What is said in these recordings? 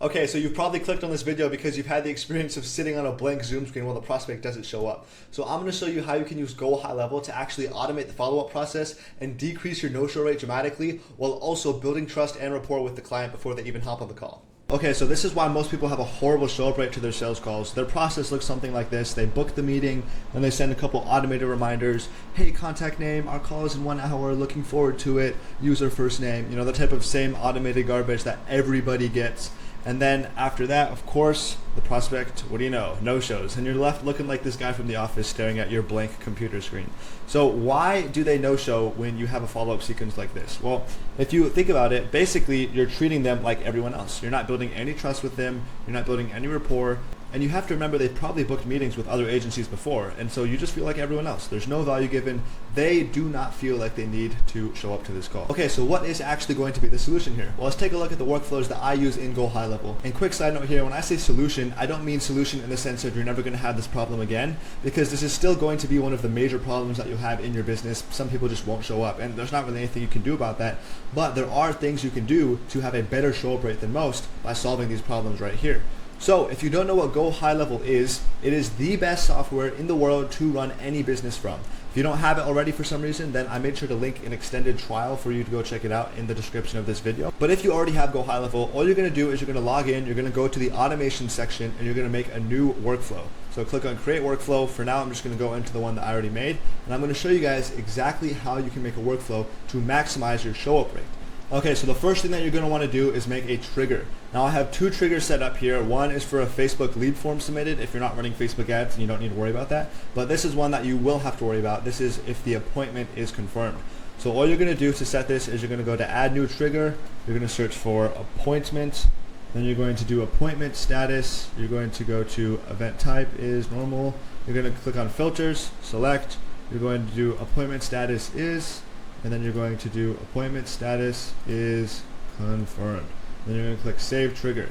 Okay, so you've probably clicked on this video because you've had the experience of sitting on a blank Zoom screen while the prospect doesn't show up. So I'm going to show you how you can use Go High Level to actually automate the follow-up process and decrease your no-show rate dramatically while also building trust and rapport with the client before they even hop on the call. Okay, so this is why most people have a horrible show-up rate to their sales calls. Their process looks something like this. They book the meeting, then they send a couple automated reminders. Hey, contact name, our call is in 1 hour, looking forward to it. User first name, the type of same automated garbage that everybody gets. And then after that, of course, the prospect, what do you know, no-shows. And you're left looking like this guy from the office staring at your blank computer screen. So why do they no-show when you have a follow-up sequence like this? Well, if you think about it, basically you're treating them like everyone else. You're not building any trust with them. You're not building any rapport. And you have to remember they've probably booked meetings with other agencies before. And so you just feel like everyone else. There's no value given. They do not feel like they need to show up to this call. Okay, so what is actually going to be the solution here? Well, let's take a look at the workflows that I use in Go High Level. And quick side note here, when I say solution, I don't mean solution in the sense that you're never going to have this problem again, because this is still going to be one of the major problems that you have in your business. Some people just won't show up, and there's not really anything you can do about that. But there are things you can do to have a better show-up rate than most by solving these problems right here. So if you don't know what Go High Level is, it is the best software in the world to run any business from. If you don't have it already for some reason, then I made sure to link an extended trial for you to go check it out in the description of this video. But if you already have Go High Level, all you're going to do is you're going to log in, you're going to go to the automation section, and you're going to make a new workflow. So click on create workflow. For now, I'm just going to go into the one that I already made, and I'm going to show you guys exactly how you can make a workflow to maximize your show-up rate. Okay, so the first thing that you're going to want to do is make a trigger. Now I have two triggers set up here. One is for a Facebook lead form submitted if you're not running Facebook ads and you don't need to worry about that. But this is one that you will have to worry about. This is if the appointment is confirmed. So all you're going to do to set this is you're going to go to add new trigger. You're going to search for appointment. Then you're going to do appointment status. You're going to go to event type is normal. You're going to click on filters, select. You're going to do appointment status is. And then you're going to do appointment status is confirmed. Then you're going to click save trigger.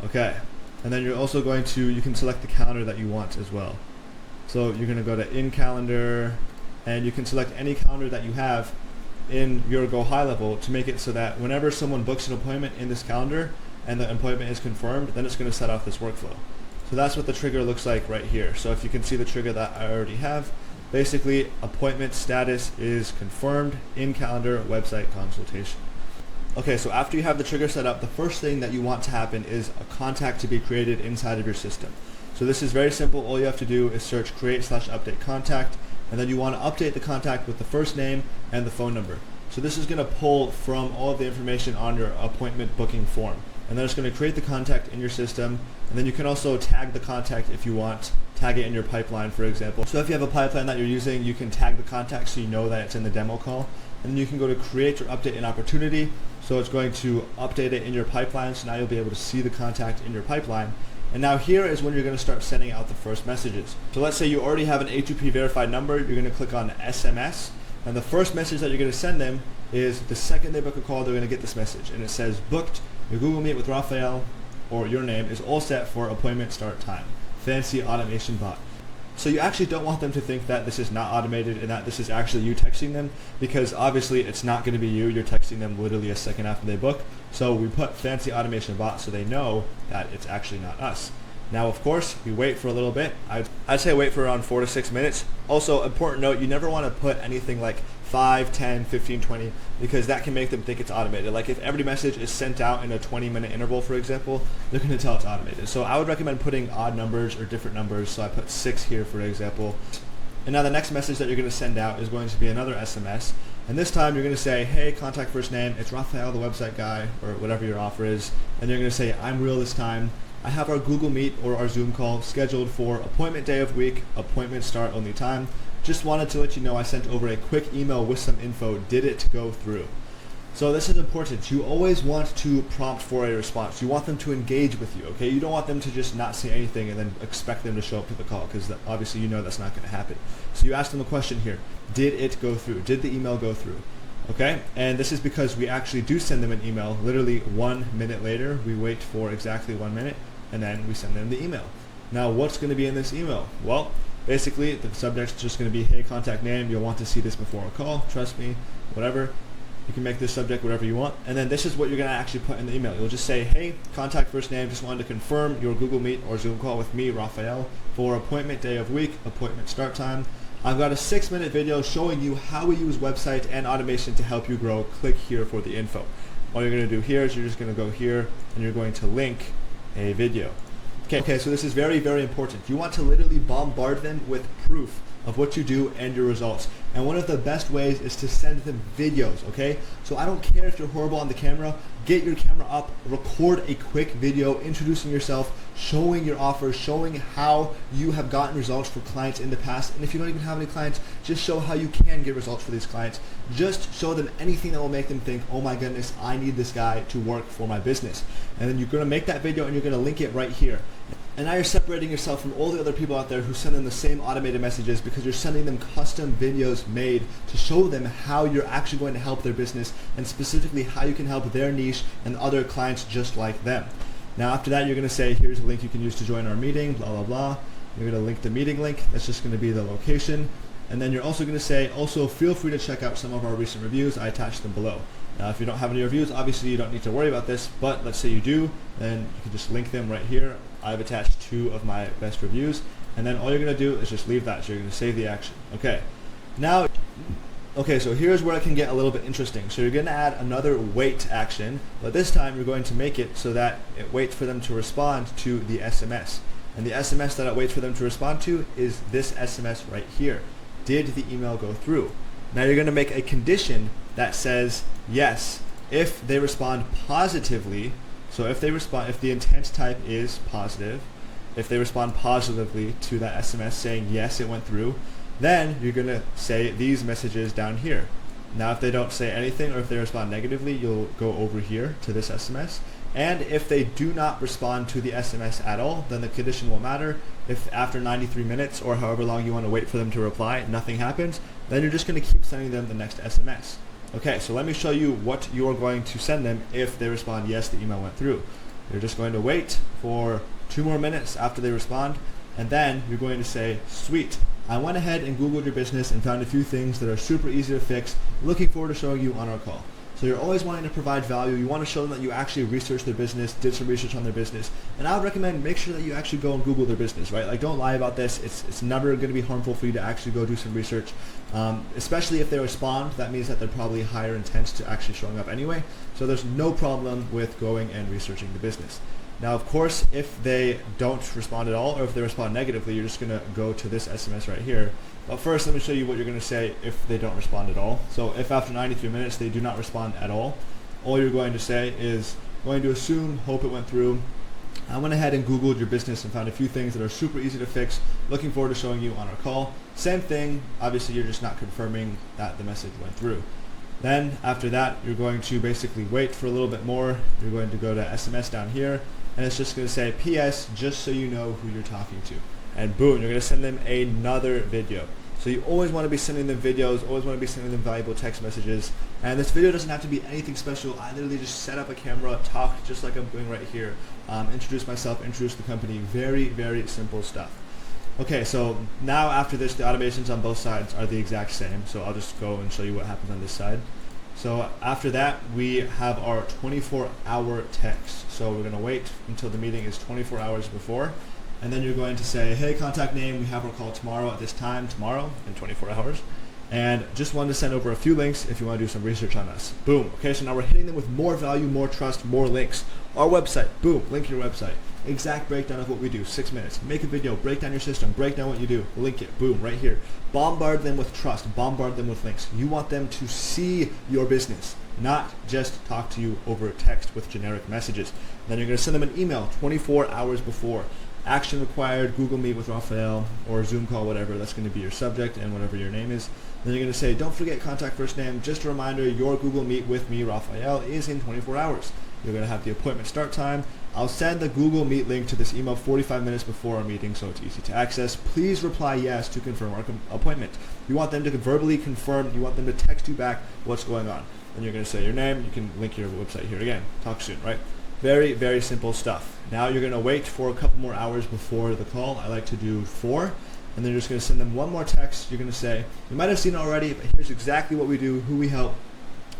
Okay. And then you're also going to, you can select the calendar that you want as well. So you're going to go to in calendar, and you can select any calendar that you have in your Go High Level to make it so that whenever someone books an appointment in this calendar and the appointment is confirmed, then it's going to set off this workflow. So that's what the trigger looks like right here. So if you can see the trigger that I already have, basically, appointment status is confirmed, in calendar, website consultation. Okay, so after you have the trigger set up, the first thing that you want to happen is a contact to be created inside of your system. So this is very simple. All you have to do is search create/update contact, and then you want to update the contact with the first name and the phone number. So this is going to pull from all of the information on your appointment booking form. And then it's going to create the contact in your system, and then you can also tag the contact if you want. Tag it in your pipeline, for example. So if you have a pipeline that you're using, you can tag the contact so you know that it's in the demo call. And then you can go to create or update an opportunity. So it's going to update it in your pipeline, so now you'll be able to see the contact in your pipeline. And now here is when you're going to start sending out the first messages. So let's say you already have an A2P verified number. You're going to click on SMS, and the first message that you're going to send them is the second they book a call, they're going to get this message. And it says, booked, your Google Meet with Raphael, or your name, is all set for appointment start time. Fancy automation bot. So you actually don't want them to think that this is not automated and that this is actually you texting them, because obviously it's not going to be you. You're texting them literally a second after they book. So we put fancy automation bot so they know that it's actually not us. Now, of course, we wait for a little bit. I'd say wait for around 4 to 6 minutes. Also, important note, you never want to put anything like 5, 10, 15, 20, because that can make them think it's automated. Like if every message is sent out in a 20-minute interval, for example, they're going to tell it's automated. So I would recommend putting odd numbers or different numbers. So I put 6 here, for example. And now the next message that you're going to send out is going to be another SMS. And this time you're going to say, hey, contact first name, it's Raphael, the website guy, or whatever your offer is. And you're going to say, I'm real this time. I have our Google Meet or our Zoom call scheduled for appointment day of week, appointment start only time. Just wanted to let you know I sent over a quick email with some info. Did it go through? So this is important. You always want to prompt for a response. You want them to engage with you, okay? You don't want them to just not say anything and then expect them to show up to the call, because obviously you know that's not going to happen. So you ask them a question here. Did it go through? Did the email go through? Okay, and this is because we actually do send them an email literally 1 minute later. We wait for exactly 1 minute, and then we send them the email. Now, what's going to be in this email? Well, basically, the subject's just going to be, hey, contact name. You'll want to see this before a call. Trust me, whatever. You can make this subject whatever you want, and then this is what you're going to actually put in the email. You'll just say, hey, contact first name, just wanted to confirm your Google Meet or Zoom call with me, Raphael, for appointment day of week, appointment start time. I've got a 6-minute video showing you how we use website and automation to help you grow. Click here for the info. All you're going to do here is you're just going to go here and you're going to link a video. Okay, so this is very, very important. You want to literally bombard them with proof of what you do and your results. And one of the best ways is to send them videos, okay? So I don't care if you're horrible on the camera, get your camera up, record a quick video introducing yourself, showing your offers, showing how you have gotten results for clients in the past. And if you don't even have any clients, just show how you can get results for these clients. Just show them anything that will make them think, oh my goodness, I need this guy to work for my business. And then you're gonna make that video and you're gonna link it right here. And now you're separating yourself from all the other people out there who send them the same automated messages, because you're sending them custom videos made to show them how you're actually going to help their business, and specifically how you can help their niche and other clients just like them. Now after that, you're going to say, here's a link you can use to join our meeting, blah, blah, blah. You're going to link the meeting link. That's just going to be the location. And then you're also going to say, also feel free to check out some of our recent reviews. I attached them below. Now if you don't have any reviews, obviously you don't need to worry about this, but let's say you do, then you can just link them right here. I've attached 2 of my best reviews, and then all you're going to do is just leave that. So you're going to save the action. Okay. Now, so here's where it can get a little bit interesting. So you're going to add another wait action, but this time you're going to make it so that it waits for them to respond to the SMS. And the SMS that it waits for them to respond to is this SMS right here. Did the email go through? Now you're going to make a condition that says yes if they respond positively. So if the intent type is positive, if they respond positively to that SMS saying yes, it went through, then you're going to say these messages down here. Now if they don't say anything, or if they respond negatively, you'll go over here to this SMS. And if they do not respond to the SMS at all, then the condition won't matter. If after 93 minutes or however long you want to wait for them to reply, nothing happens, then you're just going to keep sending them the next SMS. Okay, so let me show you what you're going to send them if they respond, yes, the email went through. You're just going to wait for 2 more minutes after they respond, and then you're going to say, sweet, I went ahead and Googled your business and found a few things that are super easy to fix. Looking forward to showing you on our call. So you're always wanting to provide value. You want to show them that you actually researched their business, did some research on their business. And I would recommend make sure that you actually go and Google their business, right? Like, don't lie about this. It's never going to be harmful for you to actually go do some research. Especially if they respond, that means that they're probably higher intent to actually showing up anyway. So there's no problem with going and researching the business. Now, of course, if they don't respond at all, or if they respond negatively, you're just going to go to this SMS right here. But first, let me show you what you're going to say if they don't respond at all. So if after 93 minutes they do not respond at all you're going to say is, going to assume, hope it went through. I went ahead and Googled your business and found a few things that are super easy to fix. Looking forward to showing you on our call. Same thing, obviously you're just not confirming that the message went through. Then after that, you're going to basically wait for a little bit more. You're going to go to SMS down here, and it's just going to say, PS, just so you know who you're talking to. And boom, you're going to send them another video. So you always want to be sending them videos, always want to be sending them valuable text messages. And this video doesn't have to be anything special. I literally just set up a camera, talk just like I'm doing right here, introduce myself, introduce the company. Very, very simple stuff. Okay, so now after this, the automations on both sides are the exact same. So I'll just go and show you what happens on this side. So after that, we have our 24-hour text. So we're going to wait until the meeting is 24 hours before. And then you're going to say, hey, contact name, we have our call tomorrow at this time, tomorrow in 24 hours. And just wanted to send over a few links if you want to do some research on us. Boom. Okay, so now we're hitting them with more value, more trust, more links. Our website, boom, link your website. Exact breakdown of what we do, 6 minutes. Make a video, break down your system, break down what you do, link it, boom, right here. Bombard them with trust, bombard them with links. You want them to see your business, not just talk to you over text with generic messages. Then you're going to send them an email 24 hours before. Action required, Google Meet with Raphael, or Zoom call, whatever. That's going to be your subject and whatever your name is. Then you're going to say, don't forget contact first name. Just a reminder, your Google Meet with me, Raphael, is in 24 hours. You're going to have the appointment start time. I'll send the Google Meet link to this email 45 minutes before our meeting, so it's easy to access. Please reply yes to confirm our appointment. You want them to verbally confirm. You want them to text you back what's going on. Then you're going to say your name. You can link your website here again. Talk soon, right? Very, very simple stuff. Now you're going to wait for a couple more hours before the call. I like to do 4. And then you're just going to send them one more text. You're going to say, you might have seen it already, but here's exactly what we do, who we help.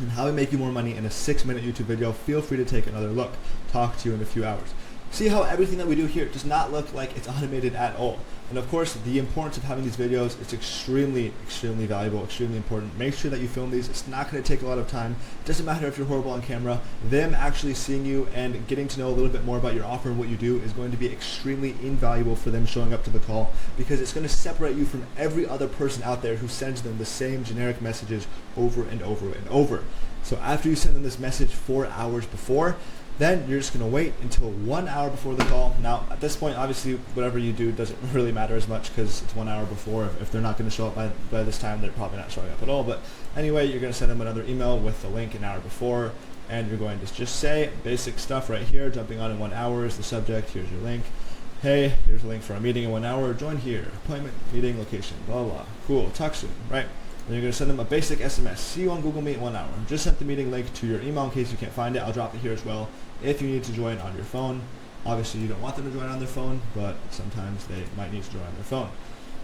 and how we make you more money in a 6-minute YouTube video, feel free to take another look. Talk to you in a few hours. See how everything that we do here does not look like it's automated at all. And of course, the importance of having these videos is extremely, extremely valuable, extremely important. Make sure that you film these. It's not going to take a lot of time. It doesn't matter if you're horrible on camera. Them actually seeing you and getting to know a little bit more about your offer and what you do is going to be extremely invaluable for them showing up to the call, because it's going to separate you from every other person out there who sends them the same generic messages over and over and over. So after you send them this message 4 hours before, then you're just going to wait until 1 hour before the call. Now, at this point, obviously, whatever you do doesn't really matter as much because it's 1 hour before. If they're not going to show up by this time, they're probably not showing up at all. But anyway, you're going to send them another email with the link an hour before, and you're going to just say basic stuff right here. Jumping on in 1 hour is the subject. Here's your link. Hey, here's a link for a meeting in 1 hour. Join here. Appointment, meeting, location, blah, blah. Cool. Talk soon, right? Then you're going to send them a basic SMS. See you on Google Meet in 1 hour. Just sent the meeting link to your email in case you can't find it. I'll drop it here as well if you need to join on your phone. Obviously, you don't want them to join on their phone, but sometimes they might need to join on their phone.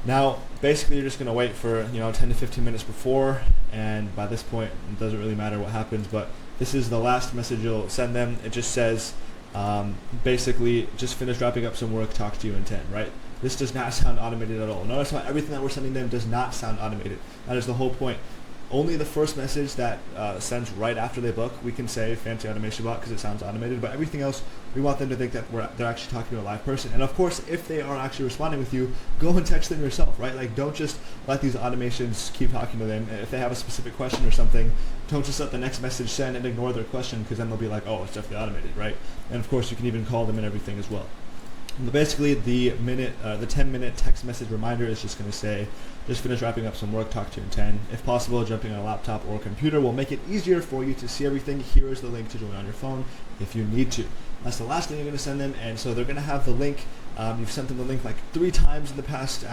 Now, basically, you're just going to wait for 10 to 15 minutes before, and by this point, it doesn't really matter what happens, but this is the last message you'll send them. It just says, basically, just finished wrapping up some work, talk to you in 10, right? This does not sound automated at all. Notice how everything that we're sending them does not sound automated. That is the whole point. Only the first message that sends right after they book, we can say fancy automation bot because it sounds automated, but everything else, we want them to think that they're actually talking to a live person. And of course, if they are actually responding with you, go and text them yourself, right? Like, don't just let these automations keep talking to them. If they have a specific question or something, don't just let the next message send and ignore their question, because then they'll be like, oh, it's definitely automated, right? And of course, you can even call them and everything as well. But basically, the 10-minute text message reminder is just going to say, just finished wrapping up some work, talk to you in 10. If possible, jumping on a laptop or computer will make it easier for you to see everything. Here is the link to join on your phone if you need to. That's the last thing you're going to send them, and so they're going to have the link. You've sent them the link like 3 times in the past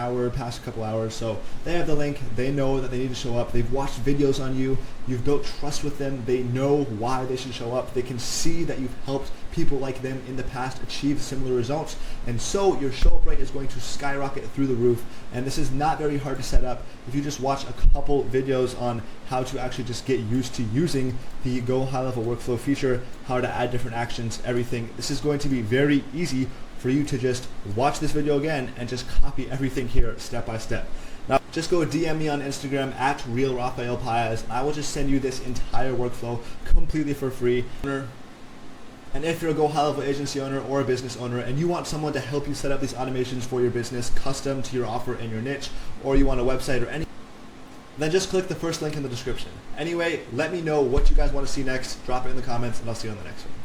couple hours, so they have the link. They know that they need to show up. They've watched videos on you. You've built trust with them. They know why they should show up. They can see that you've helped people like them in the past achieve similar results, and so your show up rate is going to skyrocket through the roof. And this is not very hard to set up. If you just watch a couple videos on how to actually just get used to using the Go High Level Workflow feature, how to add different actions, everything, this is going to be very easy for you to just watch this video again and just copy everything here step by step. Now, just go DM me on Instagram at RealRafaelPaez, and I will just send you this entire workflow completely for free. And if you're a Go High Level agency owner or a business owner and you want someone to help you set up these automations for your business custom to your offer and your niche, or you want a website or any, then just click the first link in the description. Anyway, let me know what you guys want to see next. Drop it in the comments, and I'll see you on the next one.